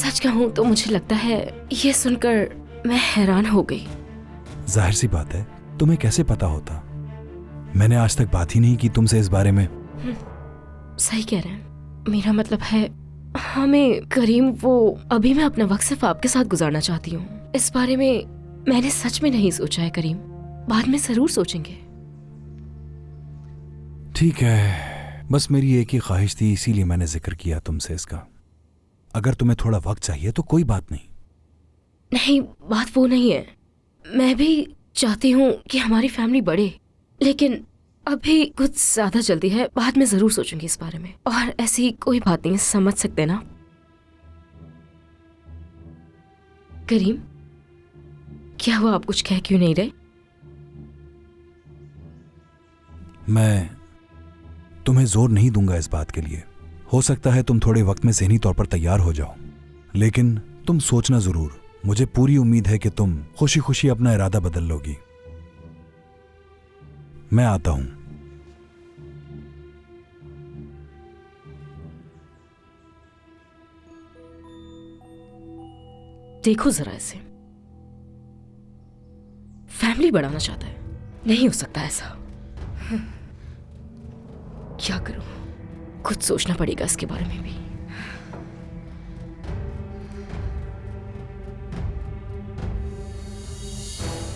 सच कहूँ तो मुझे लगता है ये सुनकर मैं हैरान हो गई। जाहिर सी बात है, तुम्हें कैसे पता होता? मैंने आज तक बात ही नहीं की तुमसे इस बारे में। सही कह रहे हैं। मेरा मतलब है हमें करीम, वो अभी मैं अपना वक्त सिर्फ आपके साथ गुजारना चाहती हूँ। इस बारे में मैंने सच में नहीं सोचा है करीम, बाद में जरूर सोचेंगे। ठीक है, बस मेरी एक ही ख्वाहिश थी, इसीलिए मैंने जिक्र किया तुमसे इसका। अगर तुम्हें थोड़ा वक्त चाहिए तो कोई बात नहीं। नहीं, बात वो नहीं है। मैं भी चाहती हूँ कि हमारी फैमिली बढ़े, लेकिन अभी कुछ ज्यादा जल्दी है, बाद में जरूर सोचूंगी इस बारे में। और ऐसी कोई बात नहीं, समझ सकते ना करीम? क्या हुआ, आप कुछ कह क्यों नहीं रहे? मैं तुम्हें जोर नहीं दूंगा इस बात के लिए। हो सकता है तुम थोड़े वक्त में ज़हनी तौर पर तैयार हो जाओ, लेकिन तुम सोचना जरूर। मुझे पूरी उम्मीद है कि तुम खुशी खुशी अपना इरादा बदल लोगी। मैं आता हूं। देखो जरा इसे, फैमिली बढ़ाना चाहता है। नहीं हो सकता ऐसा। क्या करूं, कुछ सोचना पड़ेगा इसके बारे में भी।